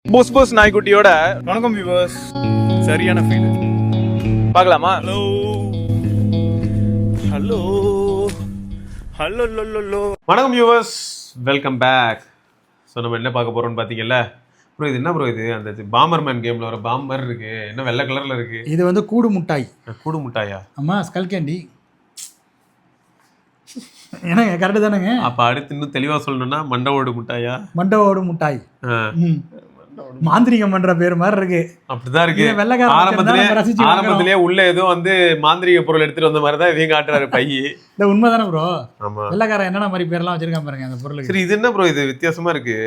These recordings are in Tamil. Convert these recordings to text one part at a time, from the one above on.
போஸ் போஸ் நாய்க்குட்டியோட வணக்கம் வியூவர்ஸ். சரியான ஃபீல் பார்க்கலாமா? Hello hello hello low. வணக்கம் வியூவர்ஸ், வெல்கம் பேக். ஸோ நம்ம என்ன பார்க்க போறோம்னு பார்த்தீங்கல்ல ப்ரோ, இது என்ன ப்ரோ, இது அந்த பாம்பர்மேன் கேம்ல வர பாம்பர் இருக்கு, என்ன வெள்ளை கலர்ல இருக்கு. இது வந்து கூடு முட்டாய். கூடு முட்டாயா? ஆமா, ஸ்கல் கேண்டி. என்னங்க கரெக்டு தானேங்க? அப்ப அடுத்து இன்னும் தெளிவா சொல்லணும்னா மண்டவோடு முட்டாயா? மண்டவோடு முட்டாய். மாந்திரிகம் பண்ற பேர் மாதிரி இருக்கு. அப்படிதான் இருக்கு. ஆரம்பத்திலேயே உள்ள ஏதோ வந்து மாந்திரிக பொருள் எடுத்துட்டு வந்த மாதிரி தான் இதையும் காட்டுறாரு பையி. இல்ல உண்மைதானே ப்ரோ? ஆமா, வெள்ளக்காரன் என்னென்ன மாதிரி பேர்லாம் வச்சிருக்கான் பாருங்க அந்த பொருளுக்கு. சரி, இது என்ன ப்ரோ, இது வித்தியாசமா இருக்கு.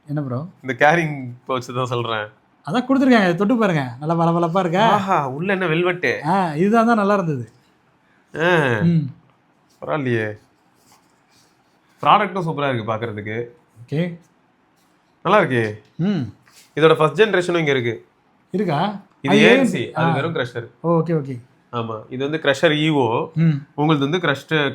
என்ன ப்ரோ? இந்த கேரிங் பவுச் தான் சொல்றேன். அதான் கொடுத்துருக்காங்க, தொட்டு பாருங்க, நல்லா பளபளப்பா இருக்கா. ஆஹா, உள்ள என்ன வெல்வெட். இதுதான் தான் நல்லா இருந்தது. பரவாயில்லையே, ப்ராடக்ட்டும் சூப்பரா இருக்கு பாக்குறதுக்கு. ஓகே, நல்லா இருக்கு. இதோட ஃபர்ஸ்ட் ஜெனரேஷனும் இங்க இருக்கு. இருக்கா? இது ஏஎன்சி, அது வெறும் கிரஷர். Okay okay. ஆமா, இது வந்து கிரஷர் ஈவோ, உங்களுக்கு வந்து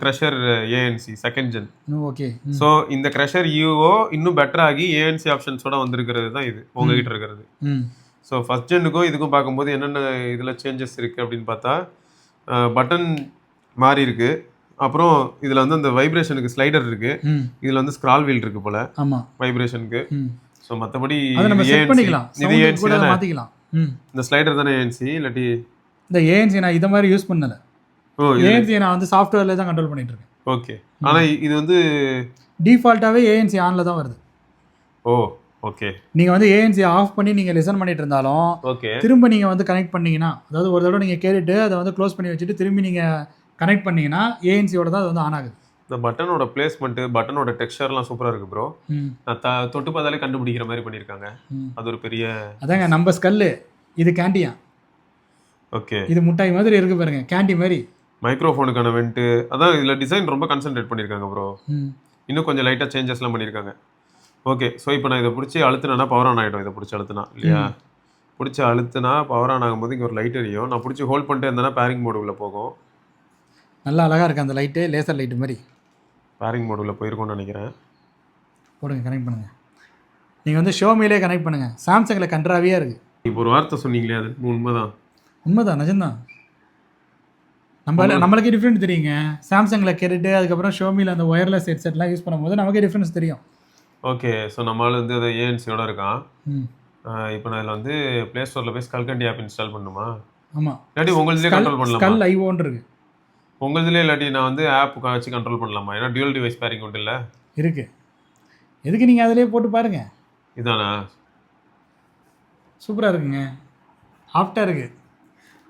Crusher ANC second gen. Okay. So இந்த கிரஷர் ஈவோ இன்னும் பெட்டர் ஆகி ஏஎன்சி ஆப்ஷன்ஸோட வந்திருக்கிறது தான் இது உங்ககிட்ட இருக்கிறது. ஸோ ஃபர்ஸ்ட் ஜென்னுக்கும் இதுக்கும் பார்க்கும்போது என்னென்ன இதில் சேஞ்சஸ் இருக்குது அப்படின்னு பார்த்தா, பட்டன் மாறி இருக்கு. அப்புறம் இதில் வந்து அந்த வைப்ரேஷனுக்கு ஸ்லைடர் இருக்கு. இதில் வந்து ஸ்க்ரால் வீல் இருக்கு போல. ஆமாம், வைப்ரேஷனுக்கு. ஸோ மற்றபடி மாற்றிக்கலாம். இந்த ஸ்லைடர் தானே ஏஎன்சி, இல்லாட்டி இந்த ஏஎன்சி நான் இதை மாதிரி யூஸ் பண்ணல. ஏஎன்சி நான் வந்து சாஃப்ட்வேர்ல தான் கண்ட்ரோல் பண்ணிட்டு இருக்கேன். ஓகே. ஆனால் இது வந்து டிஃபால்ட்டாகவே ஏஎன்சி ஆனில் தான் வருது. ஓ ஓகே. நீங்கள் வந்து ஏஎன்சி ஆஃப் பண்ணி நீங்கள் லிசன் பண்ணிட்டு இருந்தாலும் ஓகே, திரும்ப நீங்கள் வந்து கனெக்ட் பண்ணீங்கன்னா, அதாவது ஒரு தடவை நீங்கள் கேட்டுட்டு அதை வந்து க்ளோஸ் பண்ணி வச்சுட்டு திரும்பி நீங்கள் கனெக்ட் பண்ணீங்கன்னா ஏஎன்சியோட தான் அது வந்து ஆன் ஆகுது. இந்த பட்டனோட பிளேஸ்மெண்ட், பட்டனோட டெக்ஸ்சர்லாம் சூப்பராக இருக்கு ப்ரோ. நான் தொட்டு பார்த்தாலே கண்டுபிடிக்கிற மாதிரி பண்ணியிருக்காங்க. அது ஒரு பெரிய அதாங்க நம்ம ஸ்கல்லு, இது கேண்டியா. ஓகே, இது முட்டாய் மாதிரி இருக்கு பாருங்க, கேண்டி மாதிரி. மைக்ரோஃபோனுக்கான வென்ட்டு, அதான் இதில் டிசைன் ரொம்ப கான்சென்ட்ரேட் பண்ணியிருக்காங்க ப்ரோ. இன்னும் கொஞ்சம் லைட்டாக சேஞ்சஸ்லாம் பண்ணியிருக்காங்க. ஓகே. ஸோ இப்போ நான் இதை பிடிச்சி அழுத்தினா பவர் ஆன் ஆகிடும். இதை பிடிச்சி அழுத்தினா இல்லையா, பிடிச்சி அழுத்தினா பவர் ஆன் ஆகும்போது இங்கே ஒரு லைட் எரியும். நான் பிடிச்சி ஹோல்ட் பண்ணிட்டு இருந்தேன்னா பேரிங் மோடுக்குள்ளே போகும். நல்லா அழகாக இருக்குது அந்த லைட்டு, லேசர் லைட்டு மாதிரி. பேரிங் மோடுக்குள்ளே போயிருக்கோன்னு நினைக்கிறேன். போடுங்க, கனெக்ட் பண்ணுங்கள். நீங்கள் வந்து ஷோமிலே கனெக்ட் பண்ணுங்கள். சாம்சங்கில் கண்ட்ராவியாக இருக்குது. இப்போ ஒரு வார்த்தை சொன்னீங்களே, அது உண்மைதான். உண்மைதான், நிஜம்தான். நம்மளுக்கே டிஃப்ரெண்ட் தெரியுங்க. சாம்சங்கில் கேட்டுட்டு அதுக்கப்புறம் ஷோமியில் அந்த ஒயர்லெஸ் ஹெட்செட்லாம் யூஸ் பண்ணும்போது நமக்கே டிஃப்ரென்ஸ் தெரியும். ஓகே. ஸோ நம்மளால் வந்து அதை ஏஎன்சியோட இருக்கான். இப்போ நான் இதில் வந்து ப்ளே ஸ்டோரில் போய் ஸ்கல்கண்டி ஆப் இன்ஸ்டால் பண்ணுமா? ஆமாம், இல்லாட்டி உங்களுதுலேயே கண்ட்ரோல் பண்ணலாமா? ஸ்கல் ஐஓன்னு இருக்கு உங்களுதுலேயே, இல்லாட்டி நான் வந்து ஆப் வச்சு கண்ட்ரோல் பண்ணலாமா? ஏன்னா டியூல் டிவைஸ் பேரிங் உண்டு இல்லை இருக்கு. எதுக்கு நீங்கள் அதிலே போட்டு பாருங்கள். இதானா? சூப்பராக இருக்குங்க, ஆஃப்டாக இருக்குது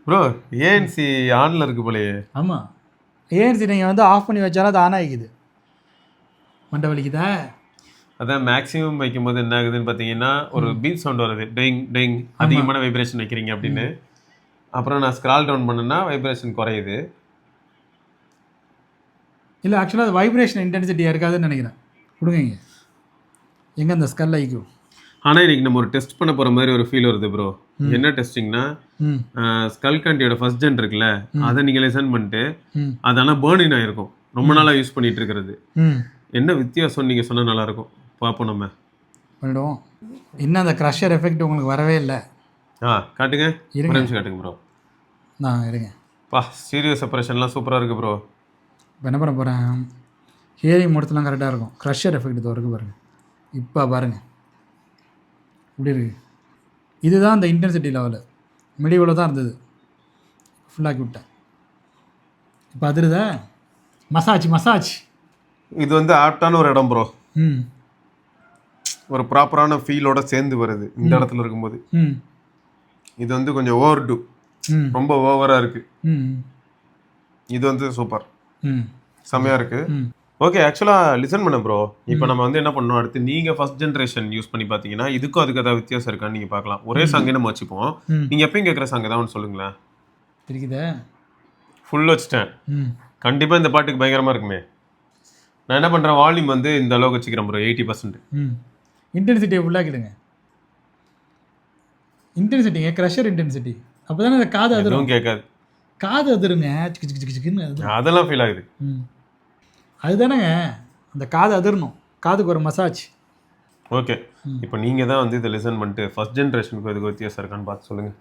ப்ரோ. ஏஎன்சி ஆனில் இருக்கு போலையே. ஆமாம், ஏஎன்சி நீங்கள் வந்து ஆஃப் பண்ணி வச்சாலும் அது ஆன் ஆகிக்குது. மண்டை வலிக்குதா? அதான் மேக்ஸிமம் வைக்கும்போது என்ன ஆகுதுன்னு பார்த்தீங்கன்னா, ஒரு பீப் சவுண்ட் வருது, டெங் டெங், அதிகமான வைப்ரேஷன் வைக்கிறீங்க அப்படின்னு. அப்புறம் நான் ஸ்க்ரால் டவுன் பண்ணேன்னா வைப்ரேஷன் குறையுது. இல்லை, ஆக்சுவலாக அது வைப்ரேஷன் இன்டென்சிட்டியாக இருக்காதுன்னு நினைக்கிறேன். கொடுங்க இங்கே, எங்கே அந்த ஸ்கல் ஐக்கும். ஆனால் இன்னைக்கு நம்ம ஒரு டெஸ்ட் பண்ண போகிற மாதிரி ஒரு ஃபீல் வருது ப்ரோ. என்ன டெஸ்டிங்னா, ஸ்கல்கண்டியோட ஃபர்ஸ்ட் ஜென் இருக்குல்ல, அதை நீங்கள் லிசன் பண்ணிட்டு அது ஆனால் பேர்னிங் ஆகிருக்கும், ரொம்ப நாளாக யூஸ் பண்ணிட்டு இருக்கிறது. என்ன வித்தியாசம் நீங்கள் சொன்னால் நல்லாயிருக்கும், பார்ப்போம். நம்ம பண்ணிடுவோம். இன்னும் அந்த க்ரஷர் எஃபெக்ட் உங்களுக்கு வரவே இல்லை. காட்டுங்க, ஒரு நிமிஷம் காட்டுங்க ப்ரோ. நான் இருங்க. ஸ்டீரியோ செப்பரேஷன்லாம் சூப்பராக இருக்குது ப்ரோ. இப்போ என்ன பண்ண போகிறேன், ஹியரிங் மோட்ஸ்லாம் கரெக்டாக இருக்கும். க்ரஷர் எஃபெக்ட் இது வரைக்கும் பாருங்கள். இப்போ பாருங்கள் இப்படி இருக்குது. இதுதான் அந்த இன்டென்சிட்டி லெவலு. மிடிவில் தான் இருந்தது, ஃபுல்லாக்கி விட்டேன். இப்போ அதிருதா? மசாஜ். இது வந்து ஆப்டான ஒரு இடம் ப்ரோ. ஒரு ப்ராப்பரான ஃபீலோட சேர்ந்து வருது இந்த இடத்துல இருக்கும்போது. இது வந்து கொஞ்சம் ஓவர் டூ, ரொம்ப ஓவரா இருக்கு. இது வந்து சூப்பர், செம்மையா இருக்கு. ஓகே. ஆக்சுவலாக லிசன் பண்ண ப்ரோ. இப்போ நம்ம வந்து என்ன பண்ணோம், அடுத்து நீங்கள் ஃபர்ஸ்ட் ஜென்ரேஷன் யூஸ் பண்ணி பார்த்தீங்கன்னா இதுக்கும் அதுக்கு ஏதாவது வித்தியாசம் இருக்கான்னு நீங்கள் பார்க்கலாம். ஒரே சாங்கே நம்ம வச்சுப்போம். நீங்கள் எப்பயும் கேட்குற சாங் ஏதாவது ஒன்று சொல்லுங்களேன். இருக்குதா? ஃபுல் வச்சுட்டேன். கண்டிப்பாக இந்த பாட்டுக்கு பயங்கரமாக இருக்குமே. நான் என்ன பண்ணுறேன், வால்யூம் வந்து இந்த அளவுக்கு வச்சுக்கிறேன் ப்ரோ, 80%. இன்டென்சிட்டியை ஃபுல்லாக்கிடுங்க. இன்டென்சிட்டிங்க, க்ரஷர் இன்டென்சிட்டி. அப்போ தானே அந்த காது அதிரும். கேட்காது, காது அதிருங்க, அதெல்லாம் ஃபீல் ஆகுது. அதுதானேங்க, அந்த காது அதிரணும், காதுக்கு ஒரு மசாஜ். ஓகே, இப்போ நீங்கள் தான் வந்து இதை லிசன் பண்ணிட்டு ஃபர்ஸ்ட் ஜென்ரேஷனுக்கு எதுக்கு வித்தியாசம் இருக்கான்னு பார்த்து சொல்லுங்கள்.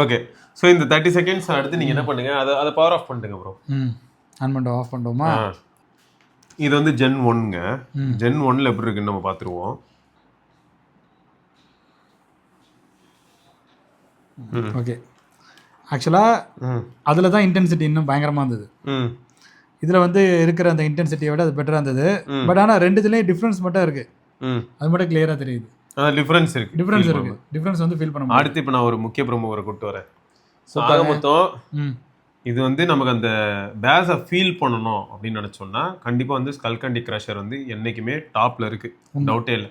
ஓகே, ஸோ இந்த 30 செகண்ட்ஸ் அடுத்து நீங்கள் என்ன பண்ணுங்க, அதை பவர் ஆஃப் பண்ணிட்டுங்க ப்ரோ. ஆன் பண்ணிட்டு ஆஃப் பண்ணிட்டோமா? இது வந்து Gen 1ங்க. Gen 1ல் எப்படி இருக்குன்னு நம்ம பார்த்துருவோம். ஓகே, ஆக்சுவலாக அதில் தான் இன்டென்சிட்டி இன்னும் பயங்கரமாக இருந்தது. இதில் வந்து இருக்கிற அந்த இன்டென்சிட்டியை விட அது பெட்டராக இருந்தது. பட் ஆனால் ரெண்டுத்துலேயும் டிஃப்ரென்ஸ் மட்டும் இருக்குது. அது மட்டும் கிளியராக தெரியுது. டிஃப்ரென்ஸ் இருக்கு, டிஃப்ரென்ஸ் வந்து ஃபீல் பண்ண முடியும். அடுத்து இப்போ நான் ஒரு முக்கிய ப்ரோமோவரை கூப்பிட்டு வரேன். ஸோ ஆக மொத்தம் இது வந்து நமக்கு அந்த பேஸை ஃபீல் பண்ணணும் அப்படின்னு நினச்சோன்னா கண்டிப்பாக வந்து ஸ்கல்கண்டி கிரஷர் வந்து என்றைக்குமே டாப்பில் இருக்குது, டவுட்டே இல்லை.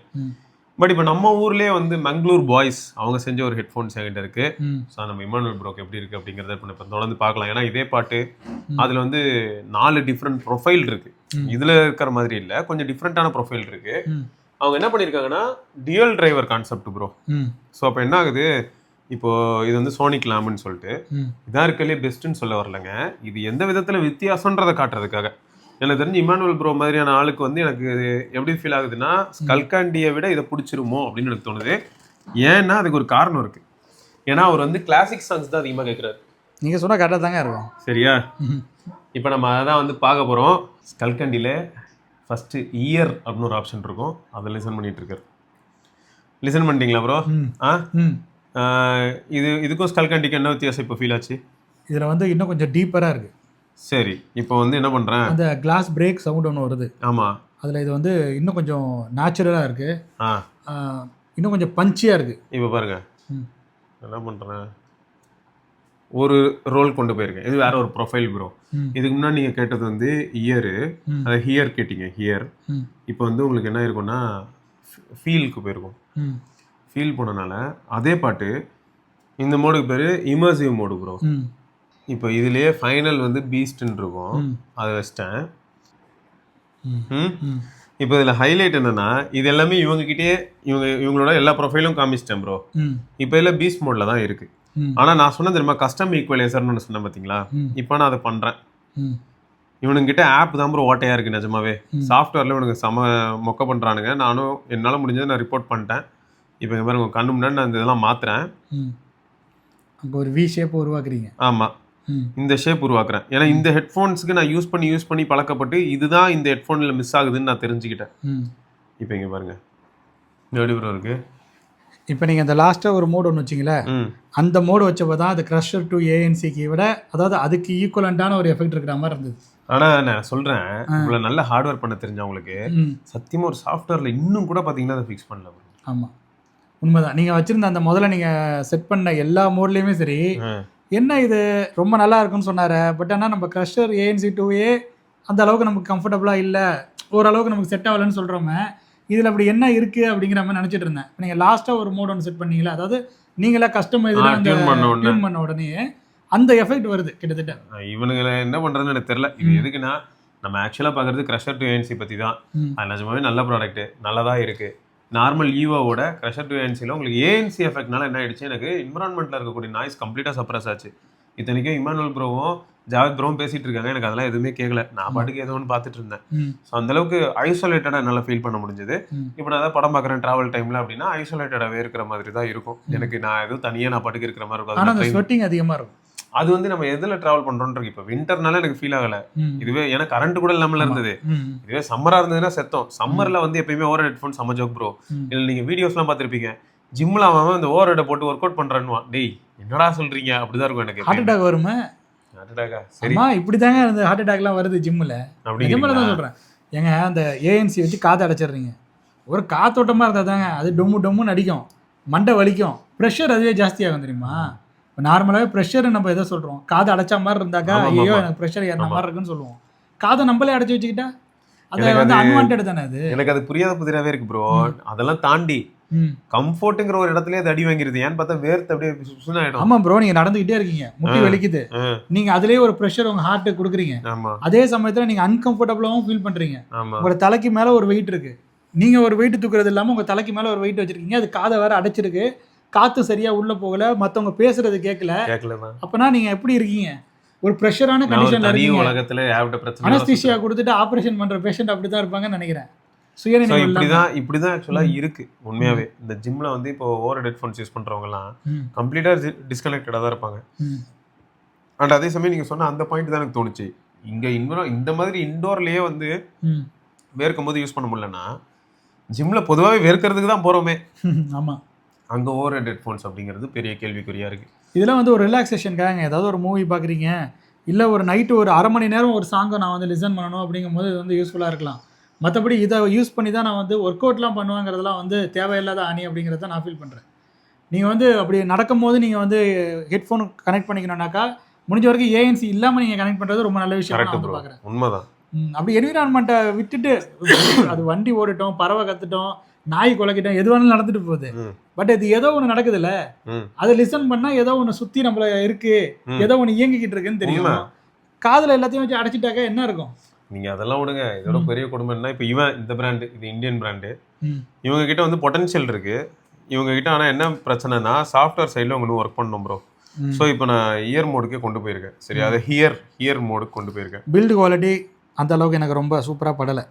பட் இப்போ நம்ம ஊர்லேயே வந்து மங்களூர் பாய்ஸ் அவங்க செஞ்ச ஒரு ஹெட்ஃபோன்ஸ் என்கிட்ட இருக்குது. ஸோ நம்ம இமானுவல் ப்ரோக்கு எப்படி இருக்குது அப்படிங்கிறத இப்போ தொடர்ந்து பார்க்கலாம். ஏன்னா இதே பாட்டு அதில் வந்து 4 டிஃப்ரெண்ட் ப்ரொஃபைல் இருக்குது. இதில் இருக்கிற மாதிரி இல்லை, கொஞ்சம் டிஃப்ரெண்ட்டான ப்ரொஃபைல் இருக்குது. அவங்க என்ன பண்ணியிருக்காங்கன்னா dual driver concept bro. So அப்போ என்ன ஆகுது, இப்போ இது வந்து சோனிக் லேம்னு சொல்லிட்டு இதான் இருக்கலே பெஸ்ட்டுன்னு சொல்ல வரலங்க, இது எந்த விதத்தில் வித்தியாசன்றதை காட்டுறதுக்காக. எனக்கு தெரிஞ்சு இமானுவல் ப்ரோ மாதிரியான ஆளுக்கு வந்து எனக்கு எப்படி ஃபீல் ஆகுதுன்னா ஸ்கல்காண்டியை விட இதை பிடிச்சிருமோ அப்படின்னு எனக்கு தோணுது. ஏன்னா அதுக்கு ஒரு காரணம் இருக்குது. ஏன்னா அவர் வந்து கிளாசிக் சாங்ஸ் தான் அதிகமாக கேட்குறாரு. நீங்கள் சொன்னால் கரெக்டாக தாங்க இருக்கும். சரியா? இப்போ நம்ம அதை தான் வந்து பார்க்க போகிறோம். ஸ்கல்கண்டியில் ஃபஸ்ட்டு இயர் அப்படின்னு ஒரு ஆப்ஷன் இருக்கும், அதை லிசன் பண்ணிட்டு இருக்காரு. லிசன் பண்ணிட்டீங்களா ப்ரோ? இதுக்கும் ஸ்கல்கண்டிக்கு என்ன வித்தியாசம் இப்போ ஃபீல் ஆச்சு? இதில் வந்து இன்னும் கொஞ்சம் டீப்பராக இருக்குது. சரி, இப்போ வந்து என்ன பண்ணுறேன், அந்த கிளாஸ் பிரேக் சவுண்ட் ஒன்று வருது. ஆமாம், அதில் இது வந்து இன்னும் கொஞ்சம் நேச்சுரலாக இருக்குது. இன்னும் கொஞ்சம் பஞ்சியாக இருக்குது. இப்போ பாருங்க என்ன பண்ணுறேன், ஒரு ரோல் கொண்டு போயிருக்கேன். இது வேற ஒரு ப்ரொஃபைல் ப்ரோ. இதுக்கு முன்னாடி நீங்கள் கேட்டது வந்து இயரு, அதை ஹியர் கேட்டீங்க, ஹியர். இப்போ வந்து உங்களுக்கு என்ன இருக்கும்னா ஃபீலுக்கு போயிருக்கும். ஃபீல் போனனால அதே பாட்டு இந்த மோடுக்கு பேர் இமர்சிவ் மோடு ப்ரோ. இப்போ இதுலேயே ஃபைனல் வந்து பீஸ்ட்ன்னு இருக்கும், அதை வச்சிட்டேன். இப்போ இதில் ஹைலைட் என்னன்னா இது எல்லாமே இவங்ககிட்டயே இவங்களோட எல்லா ப்ரொஃபைலும் காமிச்சிட்டேன் ப்ரோ. இப்போ இதில் பீஸ்ட் மோடில் தான் இருக்குது. ஆனால் நான் சொன்னது தெரியுமா கஸ்டம் ஈக்குவலைசர்னு ஒன்று சொன்னேன் பார்த்தீங்களா? இப்போ நான் அதை பண்ணுறேன். இவனுங்கிட்ட ஆப் தான் ப்ரோ ஓட்டையாக இருக்குது நிஜமாவே. சாஃப்ட்வேரில் இவனுக்கு மொக்க பண்ணுறானுங்க. நானும் என்னால் முடிஞ்சதை நான் ரிப்போர்ட் பண்ணிட்டேன். இப்போ இங்கே பாருங்க கண்ணு முன்னாடி நான் இந்த இதெல்லாம் மாற்றுறேன். அங்கே ஒரு வி ஷேப் உருவாக்குறீங்க. ஆமாம், இந்த ஷேப் உருவாக்குறேன். ஏன்னா இந்த ஹெட்ஃபோன்ஸுக்கு நான் யூஸ் பண்ணி பழக்கப்பட்டு இதுதான் இந்த ஹெட்ஃபோனில் மிஸ் ஆகுதுன்னு நான் தெரிஞ்சுக்கிட்டேன். இப்போ இங்கே பாருங்க எப்படி ப்ரோ இருக்கு. இப்போ நீங்கள் அந்த லாஸ்ட்டாக ஒரு மோடு ஒன்று வச்சிங்களே, அந்த மோடு வச்சப்போ தான் அது க்ரஷர் டு ஏஎன்சிக்கு விட அதாவது அதுக்கு ஈக்குவலண்டான ஒரு எஃபெக்ட் இருக்கிற மாதிரி இருந்தது. ஆனால் நான் சொல்கிறேன், இவ்வளோ நல்ல ஹார்ட்வேர் பண்ண தெரிஞ்சவங்களுக்கு சத்தியமாக ஒரு சாஃப்ட்வேரில் இன்னும் கூட பார்த்தீங்கன்னா அதை ஃபிக்ஸ் பண்ணல. ஆமாம், உண்மைதான். நீங்கள் வச்சுருந்த அந்த முதல்ல நீங்கள் செட் பண்ண எல்லா மோட்லேயுமே சரி, என்ன இது ரொம்ப நல்லா இருக்குன்னு சொன்னார். பட் ஆனால் நம்ம க்ரஷர் ஏஎன்சி 2A அந்த அளவுக்கு நமக்கு கம்ஃபர்டபுளாக இல்லை, ஓரளவுக்கு நமக்கு செட் ஆகலைன்னு சொல்கிறோமே. இதில் அப்படி என்ன இருக்குது அப்படிங்கிற மாதிரி நினச்சிட்டு இருந்தேன். நீங்கள் லாஸ்ட்டாக ஒரு மோட் ஒன்று செட் பண்ணீங்களா, அதாவது நீங்களே கஸ்டமைஸ்டாக அந்த டியூன் பண்ண உடனே அந்த எஃபெக்ட் வருது கிட்டத்தட்ட. இவனுங்களை என்ன பண்ணுறதுன்னு எனக்கு தெரியல. இது எதுக்குன்னா நம்ம ஆக்சுவலாக பார்க்குறது க்ரஷர் டு ஏஎன்சி பற்றி தான். அது நிஜமாவே நல்ல ப்ராடக்ட்டு, நல்லதாக இருக்குது. நார்மல் ஈவோவோட க்ரஷர் டு ஏஎன்சியில் உங்களுக்கு ஏஎன்சி எஃபெக்ட்னால என்ன ஆயிடுச்சு, எனக்கு என்விரான்மெண்ட்டில் இருக்கக்கூடிய நாய்ஸ் கம்ப்ளீட்டாக சப்ரஸ் ஆச்சு. இத்தனைக்கும் இமானுவல் ப்ரோவும் ஜாவேத் ப்ரோவும் பேசிகிட்டு இருக்காங்க, எனக்கு அதெல்லாம் எதுவுமே கேட்கல. நான் பாட்டுக்கு ஏதோ ஒன்று பார்த்துட்டு இருந்தேன். ஸோ அந்தளவுக்கு ஐசோலேட்டடாக என்னால் ஃபீல் பண்ண முடிஞ்சது. இப்போ நான் ஏதாவது படம் பார்க்குறேன் ட்ராவல் டைமில் அப்படின்னா ஐசோலேட்டடாகவே இருக்கிற மாதிரி தான் இருக்கும் எனக்கு. நான் எதுவும் தனியாக நான் பாட்டுக்கு இருக்கிற மாதிரி இருக்கும். ஆனால் ஸ்வெட்டிங் அதிகமாக இருக்கும். அது வந்து நம்ம எதில் ட்ராவல் பண்ணுறோன்றது இப்போ வின்டர்னால எனக்கு ஃபீல் ஆகலை. இதுவே ஏன்னா கரண்ட் கூட இல்லாமல் இருந்தது. இதுவே சம்மராக இருந்ததுன்னா செத்தோம். சம்மரில் வந்து எப்பயுமே ஓவர் ஹெட்ஃபோன் செம்ம ஜோக் ப்ரோ. இல்லை நீங்கள் வீடியோஸ்லாம் பார்த்துருப்பீங்க, ஜிம்மில் அவன் அந்த ஓவர் ஹெட்டை போட்டு ஒர்க் அவுட் பண்ணுறான்னுவான். டேய் என்னடா சொல்கிறீங்க, அப்படிதான் இருக்கும் எனக்கு. ஹார்ட் அட்டாக் வருமா? ஹார்ட் அட்டாக்கா? சரி, இப்படி தாங்க அந்த ஹார்ட் அட்டாக்லாம் வருது ஜிம்மில். அப்படி தான் சொல்கிறேன். ஏங்க அந்த ஏஎன்சி வச்சு காற்று அடைச்சிடுறீங்க, ஒரு காத்தோட்டமாக இருந்தால் தாங்க அது டொம்முன்னு அடிக்கும், மண்டை வலிக்கும், ப்ரெஷர் அதுவே ஜாஸ்தியாகும் தெரியுமா? இப்போ நார்மலாகவே ப்ரெஷர் நம்ம எதை சொல்கிறோம், காதை அடைச்சா மாதிரி இருந்தாக்கா ஐயோ எனக்கு ப்ரெஷர் ஏறின மாதிரி இருக்குன்னு சொல்லுவோம். காதை நம்மளே அடைச்சி வச்சுக்கிட்டா அது வந்து அன்வான்டட் தானே. அது எனக்கு அது புரியாத புதிராகவே இருக்கு ப்ரோ. அதெல்லாம் தாண்டி கம்ஃபர்ட்டுங்கிற ஒரு இடத்துலயே அது அடி வாங்கிருது. ஏன்னு பார்த்தா வேர்த்து அப்படியே சுசுனாயிடும். ஆமா ப்ரோ, நீங்க நடந்துகிட்டே இருக்கீங்க, முட்டி வலிக்குது, நீங்க அதுலயே ஒரு ப்ரெஷர் உங்க ஹார்ட்டுக்கு கொடுக்குறீங்க. அதே சமயத்துல நீங்க அன்கம்ஃபர்டபுளாவும் ஃபீல் பண்றீங்க. உங்களோட தலைக்கு மேல ஒரு வெயிட் இருக்கு, நீங்க ஒரு வெயிட் தூக்குறது இல்லாம உங்க தலைக்கு மேல ஒரு வெயிட் வச்சிருக்கீங்க, அது காதை வேற அடைச்சிருக்கு, காத்து சரியா உள்ள போகல, மத்தவங்க பேசுறது கேட்கல. அப்பனா நீங்க எப்படி இருக்கீங்க, ஒரு ப்ரெஷரான கண்டிஷன்ல இருக்கீங்க. உலகத்துல அனஸ்தீசியா கொடுத்துட்டு ஆபரேஷன் பண்ற பேஷண்ட் அப்படிதான் இருப்பாங்கன்னு நினைக்கிறேன். சுயநினைவு இப்படிதான் ஆக்சுவலா இருக்கு உண்மையாவே. இந்த ஜிம்ல வந்து இப்போ ஓவர் ஹெட்ஃபோன்ஸ் யூஸ் பண்றவங்க எல்லாம் கம்ப்ளீட்டா டிஸ்கனெக்டடா தான் இருப்பாங்க. அண்ட் அதே சமயம் நீங்க சொன்ன அந்த பாயிண்ட் தான் எனக்கு தோணுச்சு. இங்க இந்த மாதிரி இண்டோர்லயே வந்து வேர்க்கும் போது யூஸ் பண்ண முடியலன்னா ஜிம்ல பொதுவாகவே வேர்க்கிறதுக்கு தான் போறோமே. ஆமா, அங்க ஓவர் ஹெட்ஃபோன்ஸ் அப்படிங்கிறது பெரிய கேள்விக்குறியா இருக்கு. இதெல்லாம் வந்து ஒரு ரிலாக்ஸேஷனுக்காக ஏதாவது ஒரு மூவி பார்க்குறீங்க, இல்லை ஒரு நைட்டு ஒரு அரை மணி நேரம் ஒரு சாங்கை நான் வந்து லிசன் பண்ணணும் அப்படிங்கும்போது இது வந்து யூஸ்ஃபுல்லாக இருக்கலாம். மற்றபடி இதை யூஸ் பண்ணி தான் நான் வந்து ஒர்க் அவுட்லாம் பண்ணுவாங்கிறதுலாம் வந்து தேவையில்லாத அணி அப்படிங்கிறத நான் ஃபீல் பண்ணுறேன். நீங்கள் வந்து அப்படி நடக்கும்போது நீங்கள் வந்து ஹெட்ஃபோன் கனெக்ட் பண்ணிக்கணும்னாக்கா முடிஞ்ச வரைக்கும் ஏஎன்சி இல்லாமல் நீங்கள் கனெக்ட் பண்ணுறது ரொம்ப நல்ல விஷயம் நான் வந்து பார்க்குறேன். உண்மைதான். அப்படி என்விரான்மெண்ட்டை விட்டுட்டு அது வண்டி ஓடிட்டோம், பறவை கற்றுட்டோம், நாய் குலைக்கிட்டோம், எது வேணாலும் நடந்துட்டு போகுது. பட் இது ஏதோ ஒன்று நடக்குதுல்ல, அதை லிசன் பண்ணால் ஏதோ ஒன்று சுற்றி நம்மள இருக்கு, ஏதோ ஒன்று இயங்கிக்கிட்டு இருக்குன்னு தெரியும். காதில் எல்லாத்தையும் வச்சு அடைச்சிட்டாக்க என்ன இருக்கும்? நீங்கள் அதெல்லாம் விடுங்க. இதோட பெரிய குடும்பம் என்ன, இப்போ இந்த பிராண்டு, இது இந்தியன் பிராண்டு, இவங்க கிட்ட வந்து பொட்டன்ஷியல் இருக்கு இவங்க கிட்ட. ஆனால் என்ன பிரச்சனைனா சாஃப்ட்வேர் சைடில் அவங்க இன்னும் ஒர்க் பண்ணணும் ப்ரோ. ஸோ இப்போ நான் இயர் மோடுக்கே கொண்டு போயிருக்கேன். சரி, அதை ஹியர் மோடுக்கு கொண்டு போயிருக்கேன். பில்டு குவாலிட்டி அந்த அளவுக்கு எனக்கு ரொம்ப சூப்பராக படலை.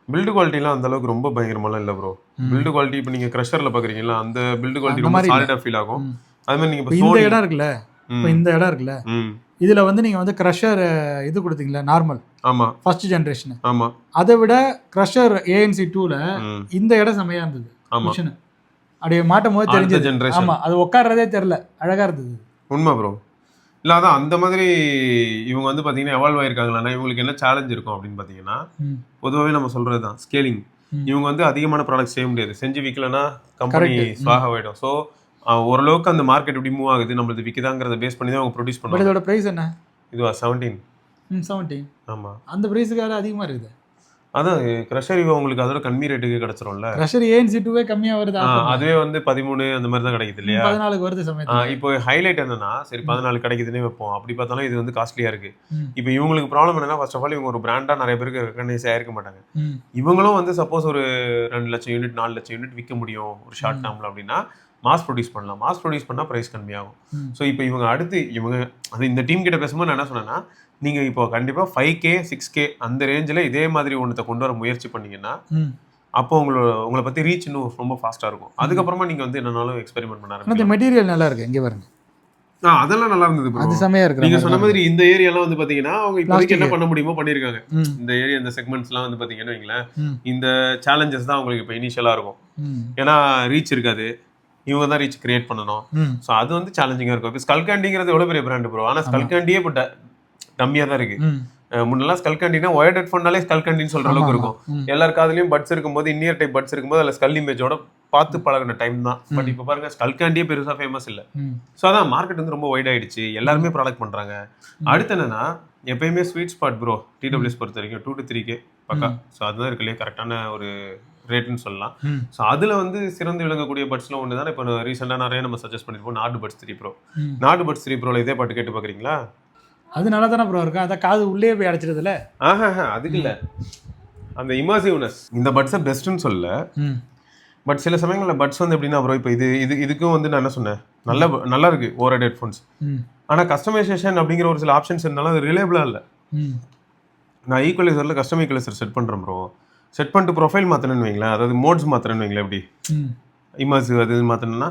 பில்டு குவாலிட்டிலாம் அந்த அளவுக்கு ரொம்ப பயங்கரமாலாம் இல்லை ப்ரோ. பில்டு குவாலிட்டி இப்போ நீங்கள் க்ரஷரில் பார்க்குறீங்களா, அந்த பில்டு குவாலிட்டி ரொம்ப சாலிடாக ஃபீல் ஆகும். அது மாதிரி நீங்கள் இந்த இடம் இருக்குல்ல, இப்போ இந்த இடம் இருக்குல்ல, இதில் வந்து நீங்கள் வந்து க்ரஷர் இது கொடுத்தீங்களா நார்மல், ஆமாம், ஃபர்ஸ்ட் ஜென்ரேஷன், ஆமாம், அதை விட க்ரஷர் ஏஎன்சி 2ல இந்த இடம் செமையாக இருந்தது. மிஷின் அப்படியே மாட்டும் போது தெரிஞ்சது. ஆமாம், அது உட்கார்றதே தெரில, அழகாக இருந்தது. உண்மை ப்ரோ. இல்லை அதான் அந்த மாதிரி இவங்க வந்து பார்த்தீங்கன்னா எவால்வ் ஆயிருக்காங்களா, இவங்களுக்கு என்ன சேலஞ்ச் இருக்கும் அப்படின்னு பார்த்தீங்கன்னா பொதுவாகவே நம்ம சொல்கிறது தான் ஸ்கேலிங். இவங்க வந்து அதிகமான ப்ராடக்ட் செய்ய முடியாது, செஞ்சு விற்கலன்னா கம்பெனி ஸ்வாக ஆகிடும். ஸோ ஓரளவுக்கு அந்த மார்க்கெட் எப்படி மூவ் ஆகுது, நம்மளுக்கு விற்கிதாங்கிறத பேஸ் பண்ணி தான் அவங்க ப்ரொடியூஸ் பண்ணுவாங்க. இதோட ப்ரைஸ் என்ன? இதுவா 17. ஆமாம், அந்த ப்ரைஸுக்காக அதிகமாக இருக்குது. அதான் க்ரஷர் உங்களுக்கு அதோட கம்மி ரேட்டுக்கு கிடைச்சிரும்ல. க்ரஷர் ஏஎன்சி 2வே கம்மியாக வருது, அதுவே வந்து 13 அந்த மாதிரி தான் கிடைக்குது இல்லையா, 14 வருது சமயத்தில். இப்போ ஹைலைட் என்னன்னா சரி 14 கிடைக்குதுன்னே வைப்போம். அப்படி பார்த்தாலும் இது வந்து காஸ்ட்லியாக இருக்கு. இப்போ இவங்களுக்கு ப்ராப்ளம் என்னன்னா, ஃபர்ஸ்ட் ஆஃப் ஆல் இவங்க ஒரு பிராண்டாக நிறைய பேருக்கு ரெக்கக்னைஸ் ஆயிருக்க மாட்டாங்க. இவங்களும் வந்து சப்போஸ் ஒரு 2 லட்சம் யூனிட் 4 லட்சம் யூனிட் விற்க முடியும் ஒரு ஷார்ட் டேர்மில் அப்படின்னா மாஸ் ப்ரொடியூஸ் பண்ணலாம். மாஸ் ப்ரொடியூஸ் பண்ணால் ப்ரைஸ் கம்மியாகும். ஸோ இப்போ இவங்க அது இந்த டீம் கிட்ட பேசும்போது நான் என்ன சொன்னேன்னா, நீங்கள் இப்போ கண்டிப்பாக 5K 6K அந்த ரேஞ்சில் இதே மாதிரி ஒன்றத்தை கொண்டு வர முயற்சி பண்ணீங்கன்னா அப்போ உங்களை பற்றி ரீச் இன்னும் ரொம்ப ஃபாஸ்ட்டாக இருக்கும். அதுக்கப்புறமா நீங்கள் வந்து என்னன்னாலும் எக்ஸ்பெரிமெண்ட் பண்ண ஆரம்பிக்கலாம். மெட்டீரியல் நல்லா இருக்கு, இங்கே பாருங்க. அதெல்லாம் நல்லா இருந்தது. அது செமையா இருக்கு. நீங்க சொன்ன மாதிரி இந்த ஏரியாலாம் வந்து பாத்தீங்கன்னா அவங்க இப்போதைக்கு என்ன பண்ண முடியுமோ பண்ணிருக்காங்க. இந்த ஏரியா இந்த செக்மெண்ட்ஸ்லாம் வந்து பாத்தீங்கன்னா வைங்களேன், இந்த சேலஞ்சஸ் தான் உங்களுக்கு இப்போ இனிஷியலா இருக்கும். ஏன்னா ரீச் இருக்காது, இவங்க தான் ரீச் கிரியேட் பண்ணணும். ஸோ அது வந்து சேலஞ்சிங்காக இருக்கும். இப்போ ஸ்கல்கேண்டிங்கிறது எவ்வளோ பெரிய பிராண்ட் ப்ரோ, ஆனால் ஸ்கல்கேண்டியே இப்போ டம்மியாக தான் இருக்கு. முன்னெல்லாம் ஸ்கல்கேண்டினா ஒயர்ட் ஹெட்ஃபோன்னாலே ஸ்கல்கேண்டின்னு சொல்ற அளவுக்கு இருக்கும். எல்லார் காதுலயும் பட்ஸ் இருக்கும்போது, இன்னியர் டைப் பட்ஸ் இருக்கும்போது அதில் ஸ்கல் இமேஜோட பார்த்து பழகின டைம் தான். பட் இப்போ பாருங்க ஸ்கல்கேண்டியே பெருசாக ஃபேமஸ் இல்லை. ஸோ அதான் மார்க்கெட் வந்து ரொம்ப வைட் ஆயிடுச்சு, எல்லாருமே ப்ராடக்ட் பண்றாங்க. அடுத்து என்னன்னா எப்பயுமே ஸ்வீட் ஸ்பாட் ப்ரோ டிடபிள்யூஎஸ் பொறுத்த வரைக்கும் 2 to 3K பக்கா. ஸோ அதுதான் இருக்குல்லையே கரெக்டான ஒரு ரேட்டுன்னு சொல்லலாம். ஸோ அதில் வந்து சிறந்து விளங்கக்கூடிய பட்ஸ்லாம் ஒன்று தான். இப்போ ரீசெண்டாக நிறைய நம்ம சஜஸ்ட் பண்ணியிருப்போம், Nord Buds 3 Pro. Nord Buds 3 Proல இதே பாட்டு கேட்டு பார்க்குறீங்களா? அது நல்லா தானே ப்ரோ இருக்கும், அதான் காது உள்ளே போய் அடைச்சிடுதுல. அதுக்கு இல்லை, அந்த இமர்சிவ்னஸ் இந்த பட்ஸை பெஸ்ட்டுன்னு சொல்லல. பட் சில சமயங்களில் பட்ஸ் வந்து எப்படின்னா ப்ரோ, இப்போ இதுக்கும் வந்து நான் என்ன சொன்னேன், நல்லா இருக்கு ஓவர் ஹெட்ஃபோன்ஸ். ஆனால் கஸ்டமைசேஷன் அப்படிங்கிற ஒரு சில ஆப்ஷன்ஸ் இருந்தாலும் அது ரிலேபிளாக இல்லை. நான் ஈக்குவலைசரில் கஸ்டம் ஈக்குவலைசர் செட் பண்ணுறேன் ப்ரோ. செட் பண்ணிட்டு ப்ரொஃபைல் மாற்றணும்னு வைங்களேன், அதாவது மோட்ஸ் மாற்றணும்னு வைங்களேன், எப்படி இமர்சிவ் அது மாற்றணும்னா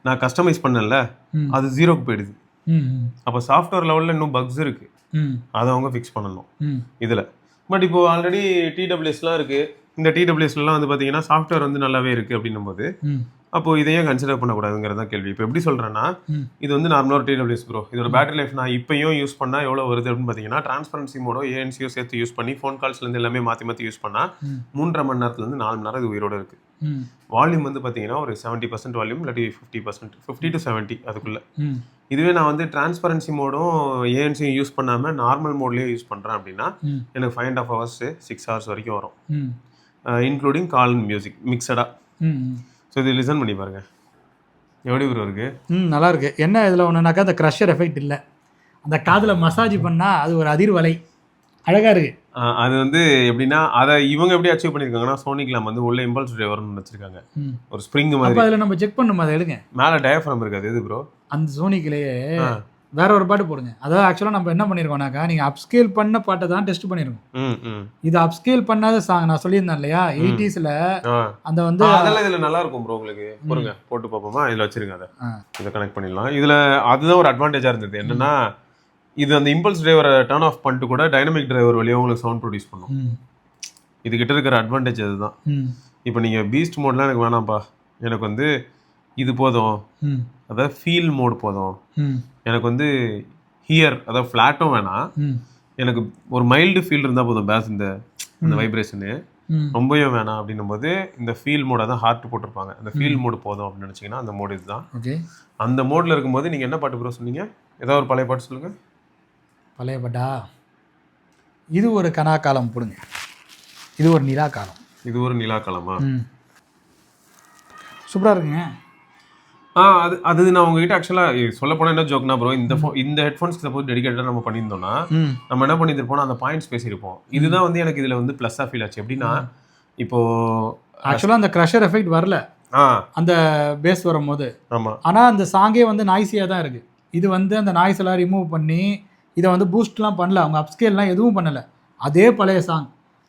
நான் கஸ்டமைஸ் பண்ணல, அது 0க்கு போயிடுது. அப்போ சாஃப்ட்வேர் லெவலில் இன்னும் பக்ஸ் இருக்கு, அதை அவங்க ஃபிக்ஸ் பண்ணணும் இதில். பட் இப்போ ஆல்ரெடி டிடபிள்யூஎஸ்லாம் இருக்கு. இந்த டிடபிள்யூஎஸ்லாம் வந்து பார்த்தீங்கன்னா சாஃப்ட்வேர் வந்து நல்லாவே இருக்கு அப்படின்னும் போது அப்போ இதையும் கன்சிடர் பண்ணக்கூடாதுங்கிறது தான் கேள்வி. இப்போ எப்படி சொல்றேன்னா, இது வந்து நார்மலாக ஒரு டிடபிள்யூஎஸ் ப்ரோ, இதோட பேட்டரி லைஃப் நான் இப்பயும் யூஸ் பண்ணால் எவ்வளோ வருது அப்படின்னு பார்த்தீங்கன்னா, டிரான்ஸ்பரன்சி மோடோ ஏஎன்சியோ சேர்த்து யூஸ் பண்ணி ஃபோன் கால்ஸ்லேருந்து எல்லாமே மாற்றி யூஸ் பண்ணால் 3.5 மணி நேரத்துலேருந்து 4 மணி நேரம் இது உயிரோடு இருக்குது. வால்யூம் வந்து பார்த்தீங்கன்னா ஒரு 70% வால்யூம், இல்லாட்டி 50%, 50 to 70 அதுக்குள்ளே. இதுவே நான் வந்து டிரான்ஸ்பரன்சி மோடும் ஏஎன்சியும் யூஸ் பண்ணாமல் நார்மல் மோட்லேயே யூஸ் பண்ணுறேன் அப்படின்னா எனக்கு 5.5 hours 6 hours வரைக்கும் வரும், இன்க்ளூடிங் கால் அண்ட் மியூசிக் மிக்சடாக. ஸோ இது லிசன் பண்ணி பாருங்க எப்படி ப்ரோ இருக்கு. நல்லா இருக்கு. என்ன இதில் ஒன்றுனாக்கா அந்த க்ரஷர் எஃபெக்ட் இல்லை, அந்த காதில் மசாஜ் பண்ணால் அது ஒரு அதிர்வலை அழகாக இருக்கு. அது வந்து எப்படின்னா அதை இவங்க எப்படி அச்சீவ் பண்ணியிருக்காங்கன்னா, சோனிக்லாம் வந்து உள்ள இம்பல்ஸ் டிரைவர்னு வச்சிருக்காங்க, ஒரு ஸ்ப்ரிங் மாதிரி. அதில் நம்ம செக் பண்ணுமா, அதை எடுங்க. மேலே டயஃப்ரம் இருக்காது எது ப்ரோ, அந்த சோனிக்கிலேயே வேற ஒரு பாட்டு போடுங்க. அதாவது ஆக்சுவலாக நம்ம என்ன பண்ணியிருக்கோம்னாக்கா, நீங்கள் அப்ஸ்கேல் பண்ண பாட்டை தான் டெஸ்ட் பண்ணியிருக்கோம். இது அப்ஸ்கேல் பண்ணாத சாங் நான் சொல்லியிருந்தேன் இல்லையா, 80s அந்த வந்து அதெல்லாம் இதுல நல்லா இருக்கும் ப்ரோ. உங்களுக்கு பொறுங்க போட்டு பார்ப்போமா, இதுல வச்சிருங்க. அதை இதை கனெக்ட் பண்ணிடலாம். இதுல அதுதான் ஒரு அட்வான்டேஜா இருந்தது. என்னன்னா இது அந்த இம்பல்ஸ் டிரைவரை டர்ன் ஆஃப் பண்ணிட்டு கூட டைனமிக் டிரைவர் வழியாக உங்களுக்கு சவுண்ட் ப்ரொடியூஸ் பண்ணும். இது கிட்ட இருக்கிற அட்வான்டேஜ் அதுதான். இப்போ நீங்க பீஸ்ட் மோட்லாம் எனக்கு வேணாம்ப்பா, எனக்கு வந்து இது போதும், அதாவது ஃபீல் மோட் போதும், எனக்கு வந்து ஹியர் அதாவது ஃப்ளாட்டும் வேணாம், எனக்கு ஒரு மைல்டு ஃபீல் இருந்தால் போதும் பேஸ், இந்த வைப்ரேஷனு ரொம்பவே வேணாம் அப்படின்னும் போது இந்த ஃபீல் மோடை தான் ஹார்ட் போட்டிருப்பாங்க. அந்த ஃபீல் மோடு போதும் அப்படின்னு நினச்சிங்கன்னா அந்த மோடு இதுதான். அந்த மோடில் இருக்கும்போது நீங்கள் என்ன பாட்டு ப்ரோ சொன்னீங்க? ஏதாவது ஒரு பழைய பாட்டு சொல்லுங்கள். பழைய பாட்டா? இது ஒரு கனாக்காலம் போடுங்க. இது ஒரு நிலா காலம். இது ஒரு நிலா காலமா? சூப்பராக இருக்குங்க. அது நான் உங்ககிட்ட ஆக்சுவலாக சொல்ல போனால் என்ன ஜோக்னா ப்ரோ, இந்த ஹெட்ஃபோன்ஸ்க்கு சப்போஸ் டெடிகேட்டடாக நம்ம பண்ணியிருந்தோம்னா நம்ம என்ன பண்ணியிருப்போம், அந்த பாயிண்ட்ஸ் பேசியிருப்போம். இதுதான் வந்து எனக்கு இதில் வந்து ப்ளஸ்ஸாக ஃபீல் ஆச்சு. எப்படின்னா இப்போ ஆக்சுவலாக அந்த க்ரஷர் எஃபெக்ட் வரல அந்த பேஸ் வரும்போது. ஆமாம். ஆனால் அந்த சாங்கே வந்து நாய்ஸியாக தான் இருக்குது. இது வந்து அந்த நாய்ஸ் எல்லாம் ரிமூவ் பண்ணி இதை வந்து பூஸ்ட்லாம் பண்ணல, அவங்க அப்ஸ்கேல்லாம் எதுவும் பண்ணலை. அதே பழைய சாங்